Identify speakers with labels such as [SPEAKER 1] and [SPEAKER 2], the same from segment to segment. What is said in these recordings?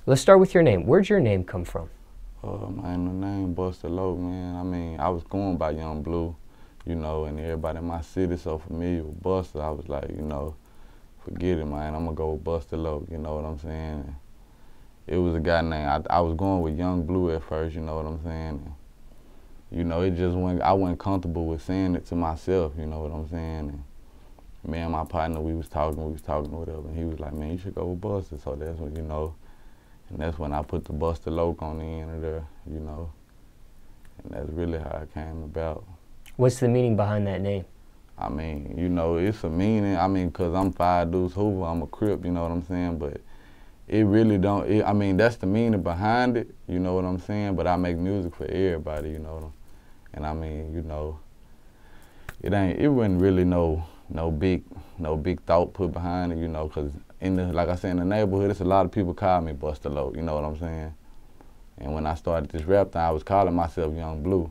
[SPEAKER 1] Let's start with your name. Where'd your name come from?
[SPEAKER 2] Man, the name Busta Locz, man. I mean, I was going by Young Blue, you know, and everybody in my city so familiar with Busta. I was like, you know, forget it, man. I'm gonna go with Busta Locz, you know what I'm saying? And it was a guy named, I was going with Young Blue at first, you know what I'm saying? And, you know, it just went, I wasn't comfortable with saying it to myself, you know what I'm saying? And me and my partner, we was talking or whatever, and he was like, man, you should go with Busta. So that's when, you know, and that's when I put the Busta Locz on the end of there, you know. And that's really how it came about.
[SPEAKER 1] What's the meaning behind that name?
[SPEAKER 2] I mean, you know, it's a meaning. I mean, because I'm 5 Deuce Hoover, I'm a Crip, you know what I'm saying? But it really don't, I mean, that's the meaning behind it, you know what I'm saying? But I make music for everybody, you know. And I mean, you know, it wasn't really no big thought put behind it, you know, because like I said, in the neighborhood, it's a lot of people call me Busta Locz, you know what I'm saying? And when I started this rap thing, I was calling myself Young Blue.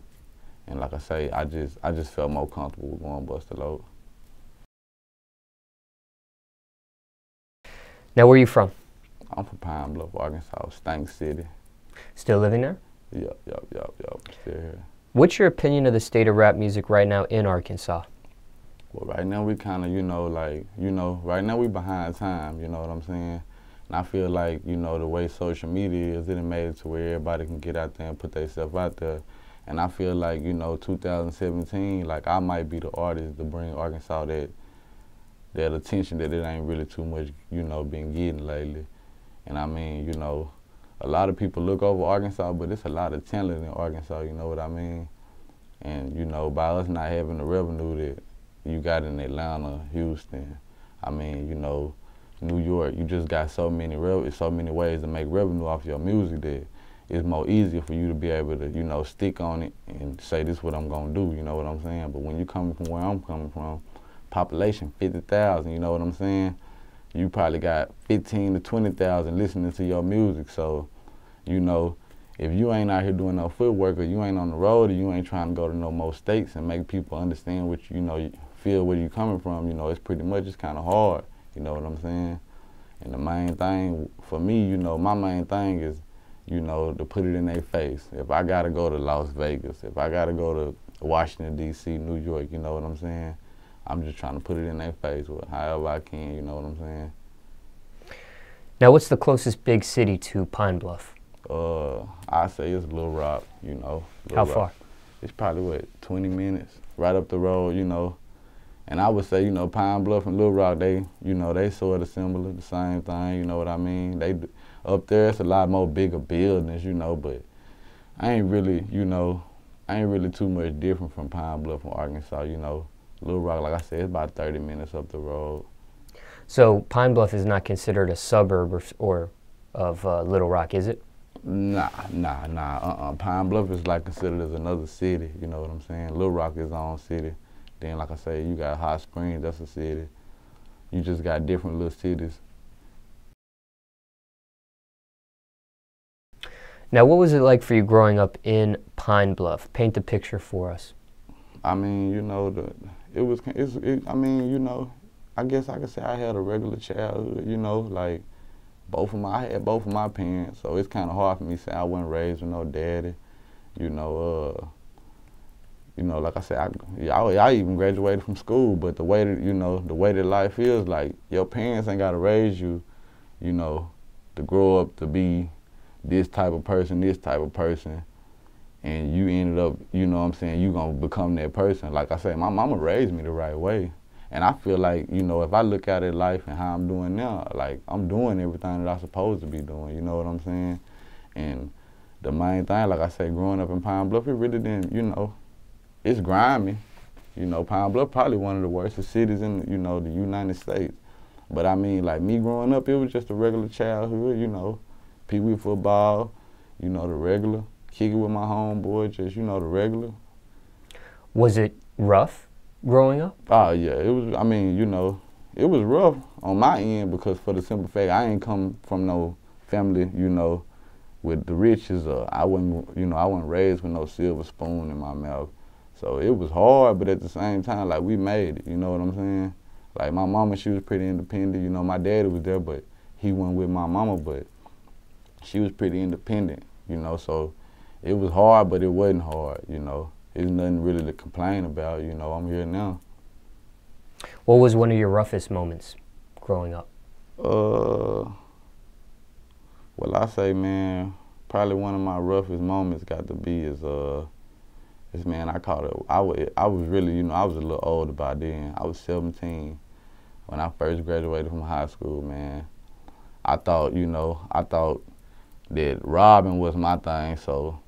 [SPEAKER 2] And like I say, I just felt more comfortable with going Busta Locz.
[SPEAKER 1] Now, where are you from?
[SPEAKER 2] I'm from Pine Bluff, Arkansas, Stank City.
[SPEAKER 1] Still living there?
[SPEAKER 2] Yep, still here.
[SPEAKER 1] What's your opinion of the state of rap music right now in Arkansas?
[SPEAKER 2] Well, right now we kind of, you know, like, you know, right now we behind time, you know what I'm saying? And I feel like, you know, the way social media is, it done made it to where everybody can get out there and put themselves out there. And I feel like, you know, 2017, like I might be the artist to bring Arkansas that attention that it ain't really too much, you know, been getting lately. And I mean, you know, a lot of people look over Arkansas, but it's a lot of talent in Arkansas, you know what I mean? And, you know, by us not having the revenue that you got in Atlanta, Houston, I mean, you know, New York, you just got so many ways to make revenue off your music that it's more easier for you to be able to, you know, stick on it and say this is what I'm gonna do, you know what I'm saying? But when you coming from where I'm coming from, population 50,000, you know what I'm saying? You probably got 15 to 20,000 listening to your music, so, you know, if you ain't out here doing no footwork or you ain't on the road or you ain't trying to go to no more states and make people understand what you know, feel where you coming from, you know, it's pretty much, it's kind of hard, you know what I'm saying? And the main thing for me, you know, my main thing is, you know, to put it in their face. If I gotta go to Las Vegas, if I gotta go to Washington, D.C., New York, you know what I'm saying? I'm just trying to put it in their face however I can, you know what I'm saying?
[SPEAKER 1] Now, what's the closest big city to Pine Bluff?
[SPEAKER 2] I say it's Little Rock, you know.
[SPEAKER 1] How far?
[SPEAKER 2] It's probably, what, 20 minutes, right up the road, you know. And I would say, you know, Pine Bluff and Little Rock, they, you know, they sort of similar, the same thing, you know what I mean? They, up there, it's a lot more bigger buildings, you know, but I ain't really, you know, too much different from Pine Bluff and Arkansas, you know. Little Rock, like I said, it's about 30 minutes up the road.
[SPEAKER 1] So Pine Bluff is not considered a suburb or of Little Rock, is it?
[SPEAKER 2] Nah. Pine Bluff is like considered as another city, you know what I'm saying? Little Rock is its own city. Then, like I say, you got Hot Springs, that's a city. You just got different little cities.
[SPEAKER 1] Now, what was it like for you growing up in Pine Bluff? Paint the picture for us.
[SPEAKER 2] I mean, you know, I mean, you know, I guess I could say I had a regular childhood, you know, like I had both of my parents, so it's kind of hard for me to say I wasn't raised with no daddy, you know, like I said, I even graduated from school, but the way that, you know, the way that life is, like, your parents ain't got to raise you, you know, to grow up to be this type of person, and you ended up, you know what I'm saying, you gonna become that person. Like I said, my mama raised me the right way. And I feel like, you know, if I look at it life and how I'm doing now, like, I'm doing everything that I'm supposed to be doing, you know what I'm saying? And the main thing, like I say, growing up in Pine Bluff, it really didn't, you know, it's grimy. You know, Pine Bluff probably one of the worst cities in, you know, the United States. But I mean, like, me growing up, it was just a regular childhood, you know, pee-wee football, you know, the regular, kicking with my homeboy, just, you know, the regular.
[SPEAKER 1] Was it rough growing up?
[SPEAKER 2] Oh, yeah, it was, I mean, you know, it was rough on my end because for the simple fact, I ain't come from no family, you know, with the riches, or I wasn't raised with no silver spoon in my mouth. So it was hard, but at the same time, like, we made it, you know what I'm saying? Like, my mama, she was pretty independent, you know, my daddy was there, but he wasn't with my mama, but she was pretty independent, you know, so it was hard, but it wasn't hard, you know. There's nothing really to complain about, you know. I'm here now.
[SPEAKER 1] What was one of your roughest moments growing up?
[SPEAKER 2] Well, I say, man, probably one of my roughest moments got to be is man, I was really, you know, I was a little older by then. I was 17 when I first graduated from high school, man. I thought that robbing was my thing, so,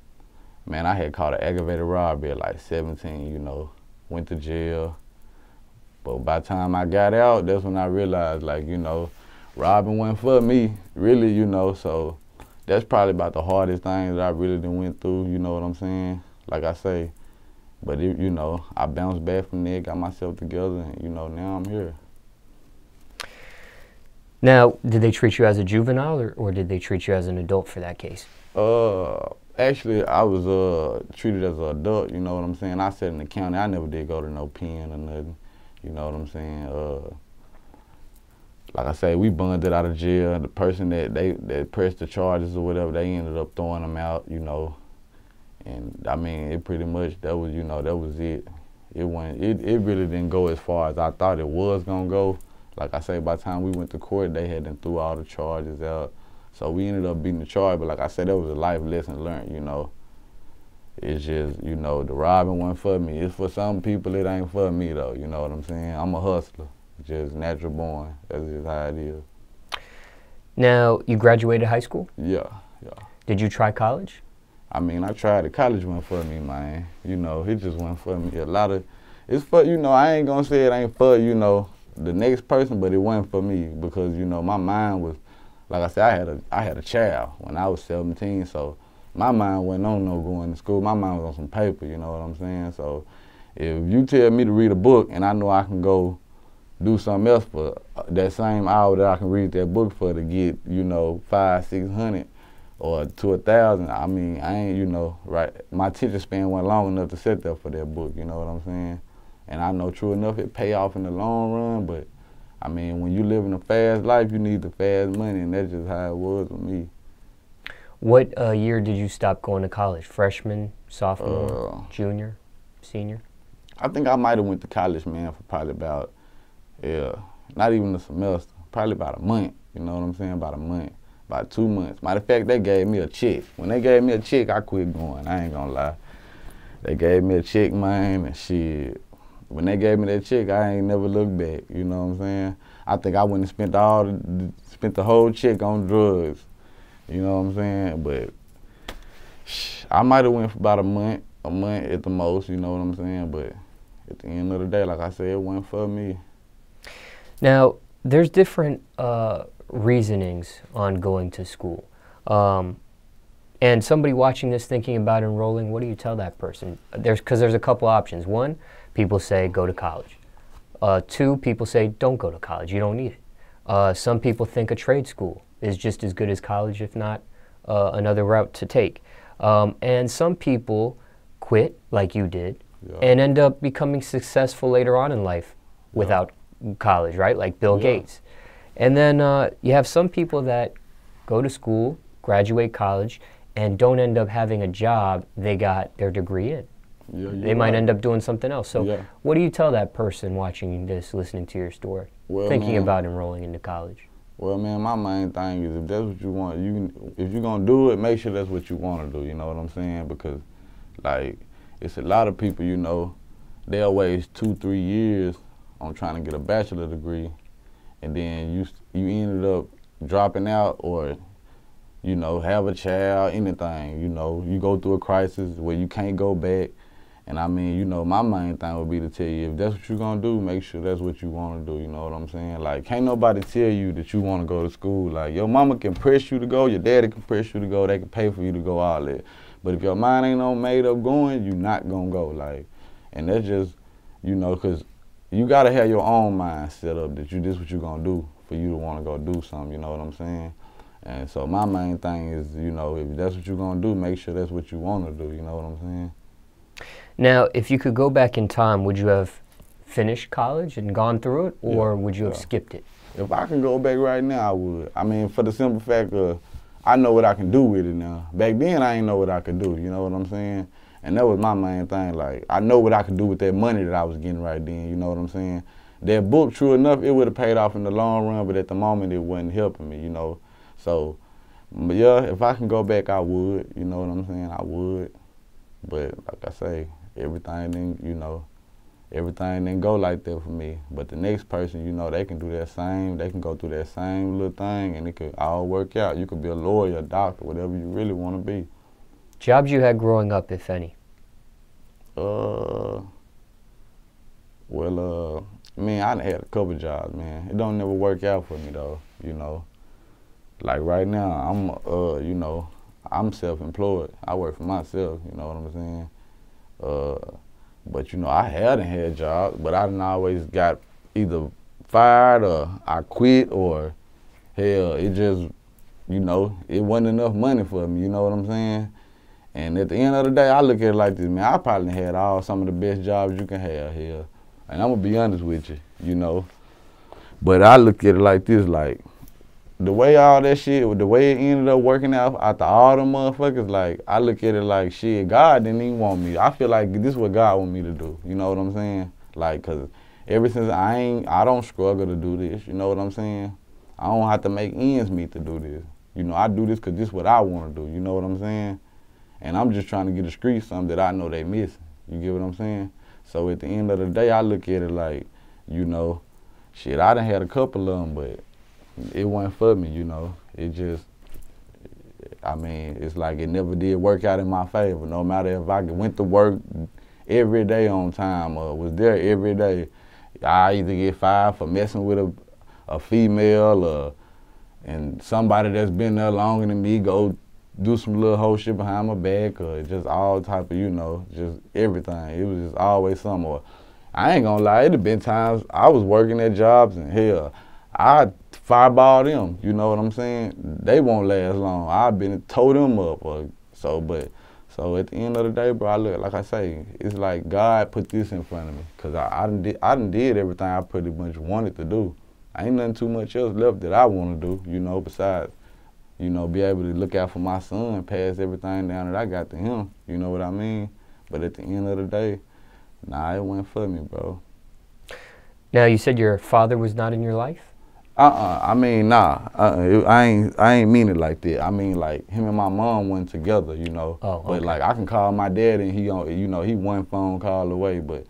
[SPEAKER 2] man, I had caught an aggravated robbery at like 17, you know, went to jail. But by the time I got out, that's when I realized, like, you know, robbing wasn't for me, really, you know, so that's probably about the hardest thing that I really done went through, you know what I'm saying? Like I say, but, you know, I bounced back from there, got myself together, and, you know, now I'm here.
[SPEAKER 1] Now, did they treat you as a juvenile, or did they treat you as an adult for that case?
[SPEAKER 2] Actually, I was treated as an adult, you know what I'm saying? I sat in the county. I never did go to no pen or nothing, you know what I'm saying? Like I say, we bonded out of jail. The person that pressed the charges or whatever, they ended up throwing them out, you know. And I mean, it pretty much, that was, you know, that was it. It really didn't go as far as I thought it was gonna go. Like I say, by the time we went to court, they had threw all the charges out. So we ended up beating the charge, but like I said, that was a life lesson learned, you know. It's just, you know, the robbing wasn't for me. It's for some people, it ain't for me though, you know what I'm saying? I'm a hustler, just natural born. That's just how it is.
[SPEAKER 1] Now, you graduated high school?
[SPEAKER 2] Yeah.
[SPEAKER 1] Did you try college?
[SPEAKER 2] I mean, I tried it. College wasn't for me, man. You know, it just wasn't for me. It's for, you know, I ain't gonna say it ain't for, you know, the next person, but it wasn't for me because, you know, my mind was, like I said, I had a child when I was 17, so my mind wasn't on no going to school. My mind was on some paper, you know what I'm saying? So if you tell me to read a book and I know I can go do something else for that same hour that I can read that book for to get, you know, 500, 600 or to 1,000, I mean, I ain't, you know, right, my attention span wasn't long enough to sit there for that book, you know what I'm saying? And I know true enough it pay off in the long run, but I mean, when you live in a fast life, you need the fast money, and that's just how it was with me.
[SPEAKER 1] What year did you stop going to college? Freshman, sophomore, junior, senior?
[SPEAKER 2] I think I might have went to college, man, for probably about, not even a semester, probably about a month, you know what I'm saying, about a month, about 2 months. Matter of fact, they gave me a check. When they gave me a check, I quit going, I ain't gonna lie. They gave me a check, man, and shit. When they gave me that check, I ain't never looked back, you know what I'm saying? I think I went and spent the whole check on drugs, you know what I'm saying? But I might have went for about a month at the most, you know what I'm saying? But at the end of the day, like I said, it wasn't for me.
[SPEAKER 1] Now, there's different reasonings on going to school. And somebody watching this thinking about enrolling, what do you tell that person? Because there's a couple options. One, people say go to college. Two, people say don't go to college, you don't need it. Some people think a trade school is just as good as college, if not another route to take. And some people quit, like you did, and end up becoming successful later on in life without college, right? Like Bill Gates. And then you have some people that go to school, graduate college, and don't end up having a job they got their degree in. They might end up doing something else. So what do you tell that person watching this, listening to your story, thinking about enrolling into college?
[SPEAKER 2] Well, man, my main thing is if that's what you want, if you're going to do it, make sure that's what you want to do, you know what I'm saying? Because, like, it's a lot of people, you know, they'll waste 2, 3 years on trying to get a bachelor degree, and then you ended up dropping out or, you know, have a child, anything, you know. You go through a crisis where you can't go back. And I mean, you know, my main thing would be to tell you, if that's what you're going to do, make sure that's what you want to do, you know what I'm saying? Like, can't nobody tell you that you want to go to school. Like, your mama can press you to go, your daddy can press you to go, they can pay for you to go, all that. But if your mind ain't on made up going, you're not going to go, like. And that's just, you know, because you got to have your own mind set up that this what you're going to do for you to want to go do something, you know what I'm saying? And so my main thing is, you know, if that's what you're going to do, make sure that's what you want to do, you know what I'm saying?
[SPEAKER 1] Now, if you could go back in time, would you have finished college and gone through it, or would you have skipped it?
[SPEAKER 2] If I can go back right now, I would. I mean, for the simple fact of, I know what I can do with it now. Back then, I didn't know what I could do, you know what I'm saying? And that was my main thing, like, I know what I could do with that money that I was getting right then, you know what I'm saying? That book, true enough, it would have paid off in the long run, but at the moment, it wasn't helping me, you know? So, but yeah, if I can go back, I would, you know what I'm saying? I would. But like I say, everything didn't, you know, everything didn't go like that for me. But the next person, you know, they can do that same, they can go through that same little thing and it could all work out. You could be a lawyer, a doctor, whatever you really want to be.
[SPEAKER 1] Jobs you had growing up, if any?
[SPEAKER 2] Well, I mean, I done had a couple jobs, man. It don't never work out for me though, you know. Like right now, I'm, you know, I'm self-employed. I work for myself, you know what I'm saying? But you know, I hadn't had jobs, but I done always got either fired or I quit or hell, it just, you know, it wasn't enough money for me, you know what I'm saying? And at the end of the day, I look at it like this, man, I probably had some of the best jobs you can have here. And I'm gonna be honest with you, you know. But I look at it like this, like, the way all that shit, the way it ended up working out after all them motherfuckers, like, I look at it like, shit, God didn't even want me. I feel like this is what God want me to do, you know what I'm saying? Like, cause ever since I don't struggle to do this, you know what I'm saying? I don't have to make ends meet to do this. You know, I do this cause this is what I wanna do, you know what I'm saying? And I'm just trying to get the streets something that I know they missing, you get what I'm saying? So at the end of the day, I look at it like, you know, shit, I done had a couple of them, but it wasn't for me, you know. It just, I mean, it's like it never did work out in my favor. No matter if I went to work every day on time or was there every day, I either get fired for messing with a female or, and somebody that's been there longer than me go do some little whole shit behind my back or just all type of, you know, just everything. It was just always something. Or, I ain't gonna lie, it have been times I was working at jobs and hell, I fireball them, you know what I'm saying? They won't last long. I've been tow them up or so, but so at the end of the day, bro, I look, like I say, it's like God put this in front of me, cause I done did everything I pretty much wanted to do. Ain't nothing too much else left that I want to do, you know, besides, you know, be able to look out for my son and pass everything down that I got to him, you know what I mean? But at the end of the day, nah, it wasn't for me, bro.
[SPEAKER 1] Now, you said your father was not in your life?
[SPEAKER 2] I mean, nah. I ain't mean it like that. I mean, like, him and my mom went together, you know.
[SPEAKER 1] Oh, okay.
[SPEAKER 2] But, like, I can call my dad and he, you know, he one phone call away. But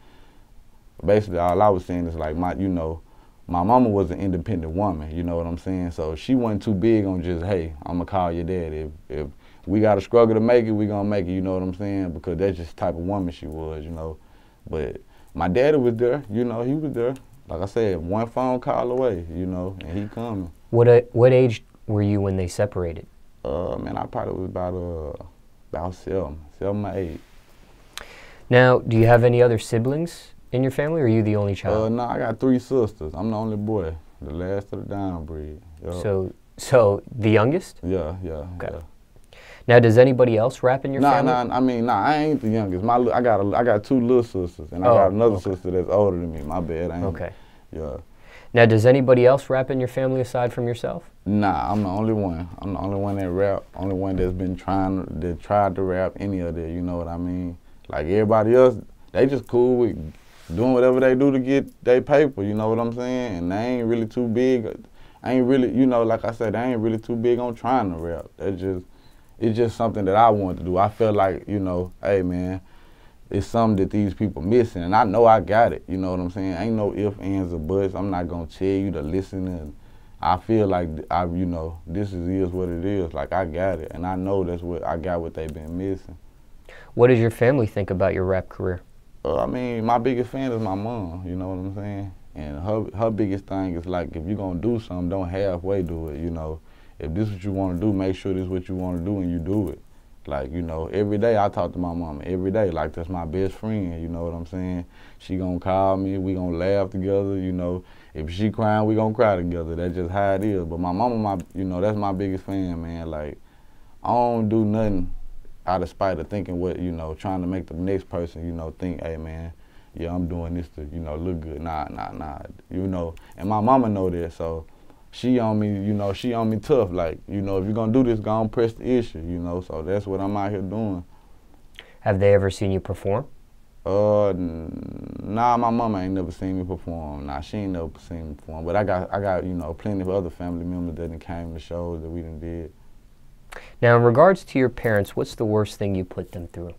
[SPEAKER 2] basically, all I was saying is, like, you know, my mama was an independent woman, you know what I'm saying? So she wasn't too big on just, hey, I'm going to call your dad. If we got to struggle to make it, we going to make it, you know what I'm saying? Because that's just the type of woman she was, you know. But my daddy was there, you know, he was there. Like I said, one phone call away, you know, and he coming.
[SPEAKER 1] What age were you when they separated?
[SPEAKER 2] Man, I probably was about 7 or 8.
[SPEAKER 1] Now, do you have any other siblings in your family, or are you the only child?
[SPEAKER 2] No, I got 3 sisters. I'm the only boy, the last of the down breed. Yep.
[SPEAKER 1] So the youngest?
[SPEAKER 2] Yeah.
[SPEAKER 1] Okay.
[SPEAKER 2] Yeah.
[SPEAKER 1] Now, does anybody else rap in your family?
[SPEAKER 2] I ain't the youngest. I got 2 little sisters, and I got another sister that's older than me. My bad.
[SPEAKER 1] Okay.
[SPEAKER 2] Yeah.
[SPEAKER 1] Now, does anybody else rap in your family aside from yourself?
[SPEAKER 2] Nah, I'm the only one. I'm the only one that rap. Only one that's been tried to rap any of that. You know what I mean? Like everybody else, they just cool with doing whatever they do to get their paper. You know what I'm saying? And they ain't really too big. Ain't really, you know, like I said, they ain't really too big on trying to rap. It's just something that I want to do. I feel like, you know, hey man, it's something that these people missing, and I know I got it. You know what I'm saying? Ain't no ifs, ands, or buts. I'm not gonna tell you to listen, and I feel like you know, this is what it is. Like I got it, and I know that's what I got. What they've been missing.
[SPEAKER 1] What does your family think about your rap career?
[SPEAKER 2] I mean, my biggest fan is my mom. You know what I'm saying? And her biggest thing is like, if you're gonna do something, don't halfway do it. You know, if this is what you want to do, make sure this is what you want to do, and you do it. Like, you know, every day I talk to my mama, every day. Like, that's my best friend, you know what I'm saying? She gonna call me, we gonna laugh together, you know. If she crying, we gonna cry together. That's just how it is. But my mama, you know, that's my biggest fan, man. Like, I don't do nothing out of spite of thinking what, you know, trying to make the next person, you know, think, hey, man, yeah, I'm doing this to, you know, look good. Nah. You know, and my mama know that, so she on me, you know, she on me tough. Like, you know, if you're gonna do this, go on press the issue, you know. So that's what I'm out here doing.
[SPEAKER 1] Have they ever seen you perform?
[SPEAKER 2] Nah, my mama ain't never seen me perform. Nah, she ain't never seen me perform. But I got, you know, plenty of other family members that done came to shows that we done did.
[SPEAKER 1] Now, in regards to your parents, what's the worst thing you put them through?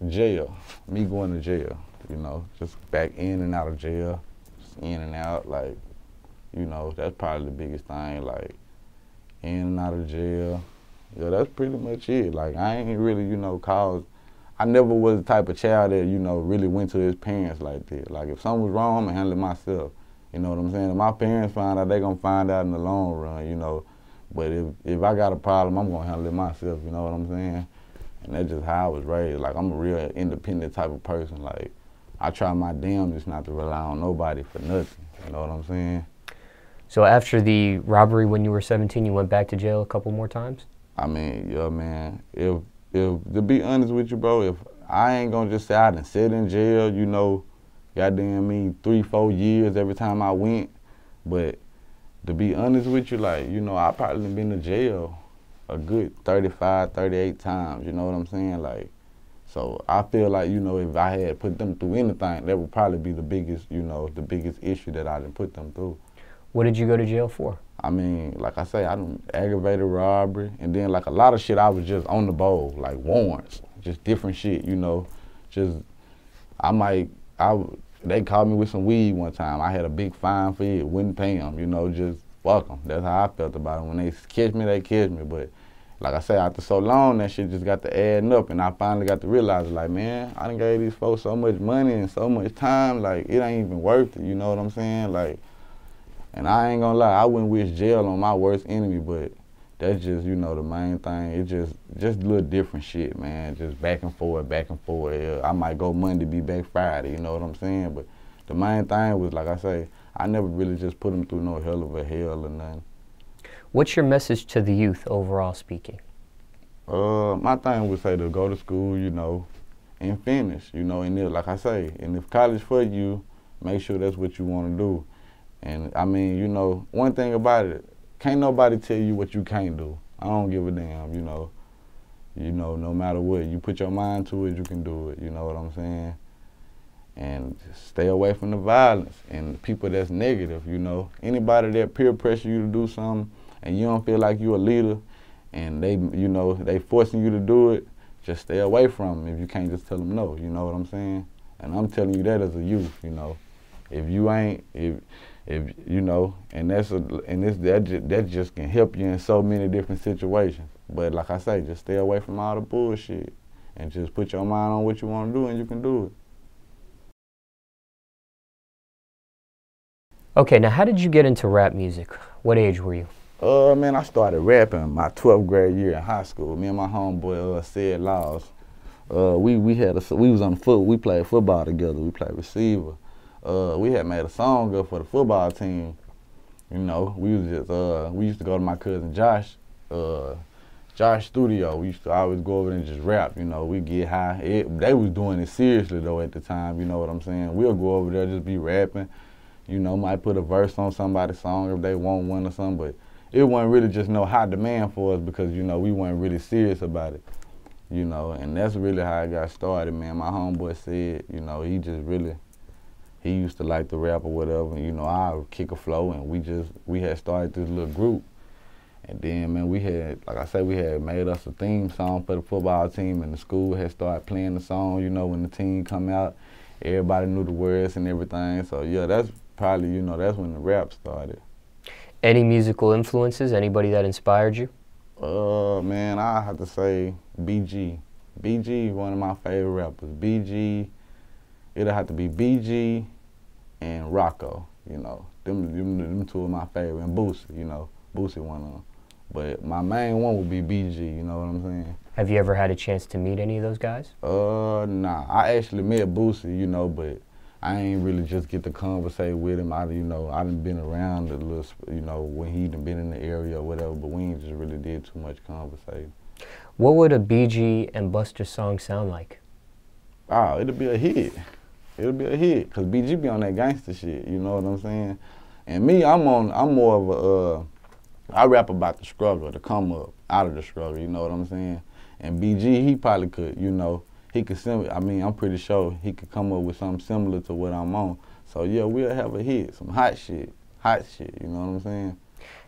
[SPEAKER 2] Jail. Me going to jail, you know, just back in and out of jail, just in and out, like, you know, that's probably the biggest thing, like, in and out of jail. Yeah, that's pretty much it. Like, I ain't really, you know, I never was the type of child that, you know, really went to his parents like that. Like, if something was wrong, I'm gonna handle it myself. You know what I'm saying? If my parents find out, they gonna find out in the long run, you know. But if I got a problem, I'm gonna handle it myself, you know what I'm saying? And that's just how I was raised. Like, I'm a real independent type of person. Like, I try my damnedest not to rely on nobody for nothing, you know what I'm saying?
[SPEAKER 1] So after the robbery when you were 17, you went back to jail a couple more times?
[SPEAKER 2] I mean, yeah, man, if to be honest with you, bro, if I ain't gonna just say I done sit in jail, you know, goddamn me, 3-4 years every time I went, but to be honest with you, like, you know, I probably done been to jail a good 35, 38 times, you know what I'm saying? Like, so I feel like, you know, if I had put them through anything, that would probably be the biggest, you know, the biggest issue that I done put them through.
[SPEAKER 1] What did you go to jail for?
[SPEAKER 2] I mean, like I say, I done aggravated robbery, and then like a lot of shit I was just on the bowl, like warrants, just different shit, you know. Just, they called me with some weed one time. I had a big fine for it, wouldn't pay them, you know, just fuck them. That's how I felt about it. When they catch me, they catch me. But like I say, after so long, that shit just got to adding up, and I finally got to realize, like, man, I done gave these folks so much money and so much time, like, it ain't even worth it, you know what I'm saying? Like, and I ain't gonna lie, I wouldn't wish jail on my worst enemy, but that's just, you know, the main thing. It just little different shit, man. Just back and forth, back and forth. Yeah, I might go Monday, be back Friday, you know what I'm saying? But the main thing was, like I say, I never really just put them through no hell of a hell or nothing. What's your message to the youth, overall speaking? My thing would say to go to school, you know, and finish, you know, and if, like I say, and if college for you, make sure that's what you want to do. And I mean, you know, one thing about it, can't nobody tell you what you can't do. I don't give a damn, you know. You know, no matter what, you put your mind to it, you can do it, you know what I'm saying? And stay away from the violence and the people that's negative, you know. Anybody that peer pressure you to do something and you don't feel like you're a leader and they, you know, they forcing you to do it, just stay away from them if you can't just tell them no, you know what I'm saying? And I'm telling you that as a youth, you know. If you ain't, if you know, and that just can help you in so many different situations. But like I say, just stay away from all the bullshit and just put your mind on what you want to do and you can do it. Okay, now how did you get into rap music? What age were you? Man, I started rapping my 12th grade year in high school. Me and my homeboy, Strickly Biddness Ent, we was on the foot, we played football together, we played receiver. We had made a song up for the football team. You know, we used to go to my cousin Josh's studio. We used to always go over there and just rap, you know, we get high. They was doing it seriously though at the time, you know what I'm saying? We'll go over there, just be rapping, you know, might put a verse on somebody's song if they want one or something, but it wasn't really just no high demand for us because, you know, we weren't really serious about it, you know, and that's really how I got started, man. My homeboy said, you know, he used to like to rap or whatever, you know, I would kick a flow and we had started this little group. And then, man, we had, like I said, we had made us a theme song for the football team and the school had started playing the song, you know, when the team come out, everybody knew the words and everything. So yeah, that's probably, you know, that's when the rap started. Any musical influences, anybody that inspired you? Man, I have to say BG. BG is one of my favorite rappers. BG, it'll have to be BG and Rocco, you know. Them two are my favorite, and Busta, you know. Busta one of them. But my main one would be BG, you know what I'm saying? Have you ever had a chance to meet any of those guys? Nah. I actually met Busta, you know, but I ain't really just get to conversate with him. You know, I done been around a little, you know, when he done been in the area or whatever, but we ain't just really did too much conversating. What would a BG and Busta song sound like? Oh, it'll be a hit. It'll be a hit, because BG be on that gangster shit, you know what I'm saying? And me, I'm more of I rap about the struggle, to come up out of the struggle, you know what I'm saying? And BG, he probably could, you know, he could I'm pretty sure he could come up with something similar to what I'm on. So yeah, we'll have a hit, some hot shit, you know what I'm saying?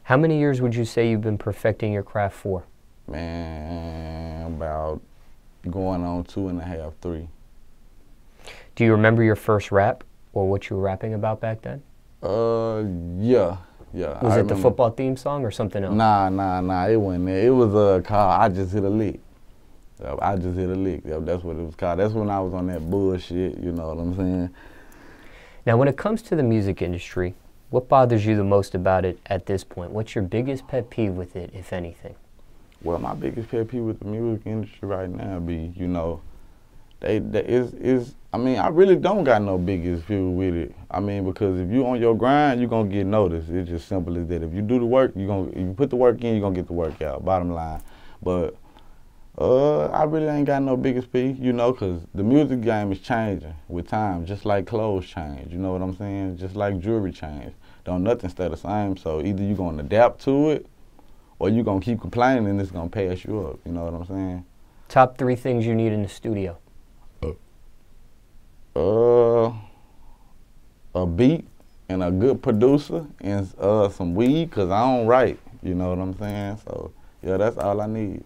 [SPEAKER 1] How many years would you say you've been perfecting your craft for?
[SPEAKER 2] Man, about going on 2.5, 3.
[SPEAKER 1] Do you remember your first rap or what you were rapping about back then?
[SPEAKER 2] Yeah.
[SPEAKER 1] Was it the football theme song or something else?
[SPEAKER 2] Nah, it wasn't there. It was called I Just Hit a Lick. I Just Hit a Lick. That's what it was called. That's when I was on that bullshit, you know what I'm saying?
[SPEAKER 1] Now, when it comes to the music industry, what bothers you the most about it at this point? What's your biggest pet peeve with it, if anything?
[SPEAKER 2] Well, my biggest pet peeve with the music industry right now be, you know, I really don't got no biggest peeve with it. I mean, because if you on your grind, you're gonna get noticed. It's just simple as that. If you do the work, if you put the work in, you're gonna get the work out, bottom line. But I really ain't got no biggest peeve, you know, because the music game is changing with time, just like clothes change, you know what I'm saying? Just like jewelry change. Don't nothing stay the same, so either you're gonna adapt to it, or you're gonna keep complaining and it's gonna pass you up, you know what I'm saying?
[SPEAKER 1] Top 3 things you need in the studio.
[SPEAKER 2] A beat and a good producer and some weed, cause I don't write, you know what I'm saying? So yeah, that's all I need.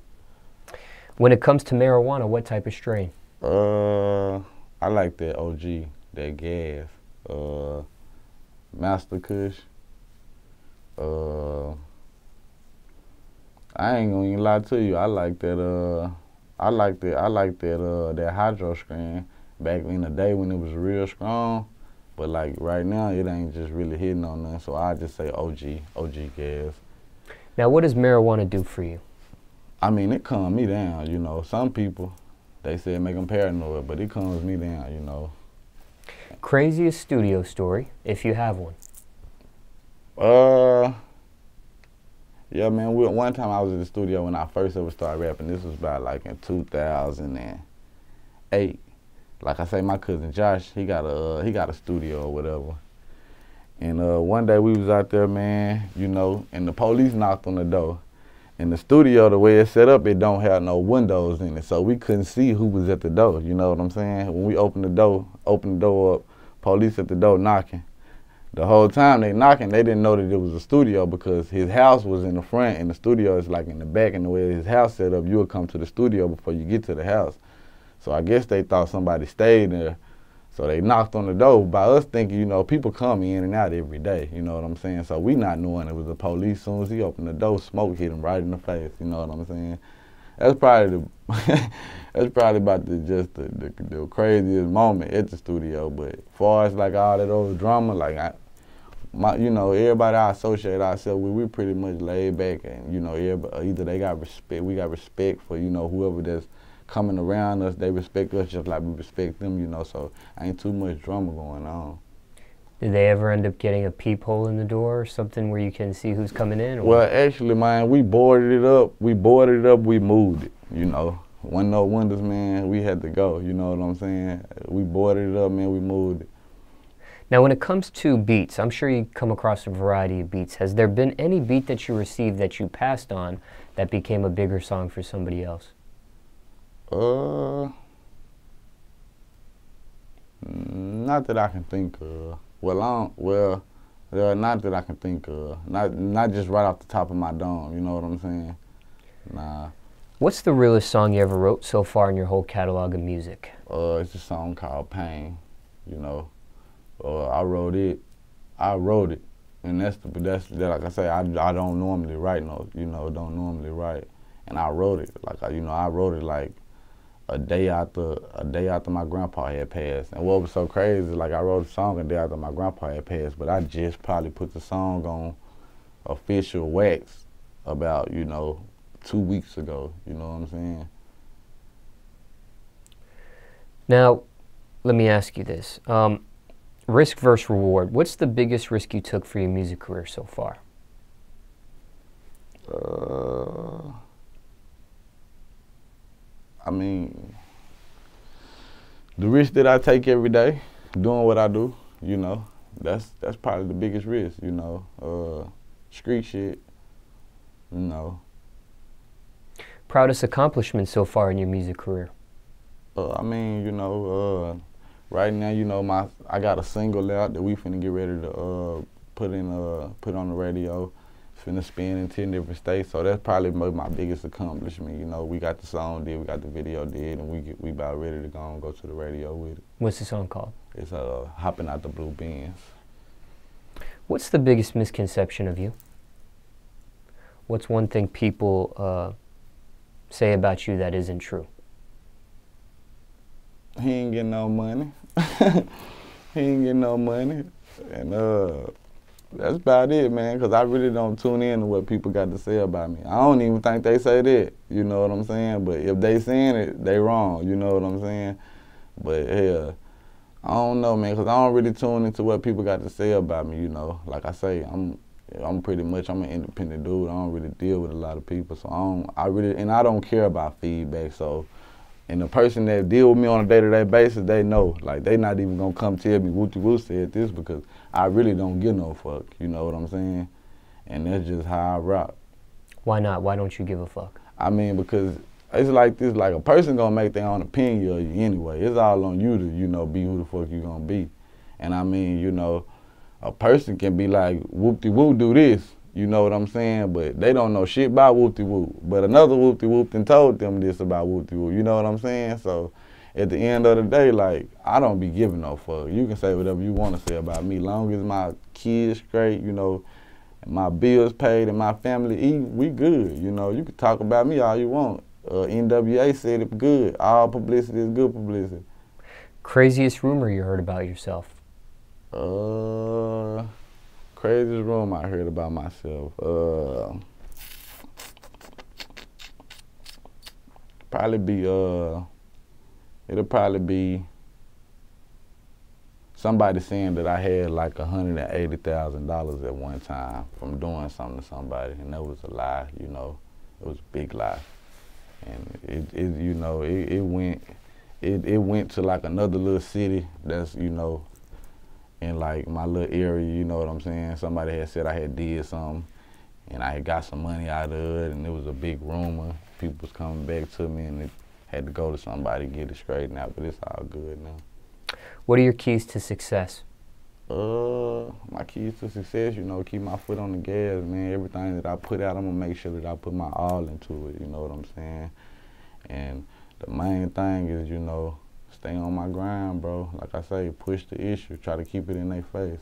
[SPEAKER 1] When it comes to marijuana, what type of strain?
[SPEAKER 2] I like that OG, that gas, Master Kush. I ain't gonna even lie to you. I like that. That hydro strain back in the day when it was real strong. But like right now, it ain't just really hitting on nothing. So I just say OG gas.
[SPEAKER 1] Now, what does marijuana do for you?
[SPEAKER 2] I mean, it calms me down, you know. Some people, they say it make them paranoid, but it calms me down, you know.
[SPEAKER 1] Craziest studio story, if you have one.
[SPEAKER 2] Yeah, man, one time I was in the studio when I first ever started rapping. This was about like in 2008. Like I say, my cousin Josh, he got a studio or whatever. And one day we was out there, man, you know, and the police knocked on the door. In the studio, the way it's set up, it don't have no windows in it, so we couldn't see who was at the door, you know what I'm saying? When we opened the door up, police at the door knocking. The whole time they knocking, they didn't know that it was a studio because his house was in the front and the studio is like in the back, and the way his house set up, you would come to the studio before you get to the house. So I guess they thought somebody stayed there. So they knocked on the door by us thinking, you know, people come in and out every day, you know what I'm saying? So we not knowing it was the police. As soon as he opened the door, smoke hit him right in the face, you know what I'm saying? That's probably about the craziest moment at the studio. But as far as like all that old drama, like you know, everybody I associate ourselves with, we pretty much laid back, and you know, either they got respect, we got respect for, you know, whoever that's coming around us, they respect us just like we respect them, you know, so ain't too much drama going on.
[SPEAKER 1] Did they ever end up getting a peephole in the door or something where you can see who's coming in? Or?
[SPEAKER 2] Well, actually, man, we boarded it up, we moved it, you know. Wasn't no windows, man, we had to go, you know what I'm saying? We boarded it up, man, we moved it.
[SPEAKER 1] Now, when it comes to beats, I'm sure you come across a variety of beats. Has there been any beat that you received that you passed on that became a bigger song for somebody else?
[SPEAKER 2] Not that I can think of. Not that I can think of. Not just right off the top of my dome, you know what I'm saying? Nah.
[SPEAKER 1] What's the realest song you ever wrote so far in your whole catalog of music?
[SPEAKER 2] It's a song called Pain, you know. I wrote it, and that's like I say, I don't normally write don't normally write, and I wrote it like I wrote it like a day after my grandpa had passed. And what was so crazy is like I wrote a song a day after my grandpa had passed, but I just probably put the song on official wax about 2 weeks ago. You know what I'm saying?
[SPEAKER 1] Now, let me ask you this. Risk versus reward. What's the biggest risk you took for your music career so far?
[SPEAKER 2] I mean, the risk that I take every day, doing what I do, you know, that's probably the biggest risk, you know. Street shit, you know.
[SPEAKER 1] Proudest accomplishment so far in your music career?
[SPEAKER 2] I mean, you know, right now, you know, I got a single out that we finna get ready to put on the radio. Finna spin in 10 different states, so that's probably my biggest accomplishment. You know, we got the song did, we got the video did, and we about ready to go to the radio with it.
[SPEAKER 1] What's the song called?
[SPEAKER 2] It's Hopping Out the Blue Benz.
[SPEAKER 1] What's the biggest misconception of you? What's one thing people say about you that isn't true?
[SPEAKER 2] He ain't getting no money. He ain't getting no money, and that's about it, man, because I really don't tune in to what people got to say about me. I don't even think they say that, you know what I'm saying? But if they saying it, they wrong, you know what I'm saying? But, hell, I don't know, man, because I don't really tune into what people got to say about me, you know? Like I say, I'm an independent dude. I don't really deal with a lot of people, so I don't care about feedback, so. And the person that deal with me on a day-to-day basis, they know. Like, they not even gonna come tell me Woo said this because I really don't give no fuck, you know what I'm saying? And that's just how I rock.
[SPEAKER 1] Why not? Why don't you give a fuck?
[SPEAKER 2] I mean, because it's like this, like a person gonna make their own opinion of you anyway. It's all on you to, you know, be who the fuck you gonna be. And I mean, you know, a person can be like, Woo do this. You know what I'm saying? But they don't know shit about Woo. But another Woo done told them this about Woo. You know what I'm saying? So at the end of the day, like, I don't be giving no fuck. You can say whatever you want to say about me. Long as my kids straight, you know, and my bills paid and my family eat, we good. You know, you can talk about me all you want. NWA said it good. All publicity is good publicity.
[SPEAKER 1] Craziest rumor you heard about yourself?
[SPEAKER 2] Craziest rumor I heard about myself. It'll probably be somebody saying that I had like $180,000 at one time from doing something to somebody, and that was a lie. You know, it was a big lie, and it went to like another little city that's, you know, in like my little area, you know what I'm saying? Somebody had said I had did something and I had got some money out of it, and it was a big rumor. People was coming back to me, and it had to go to somebody to get it straightened out, but it's all good now.
[SPEAKER 1] What are your keys to success?
[SPEAKER 2] My keys to success, you know, keep my foot on the gas, man. Everything that I put out, I'm gonna make sure that I put my all into it, you know what I'm saying? And the main thing is, you know, stay on my grind, bro. Like I say, push the issue, try to keep it in their face.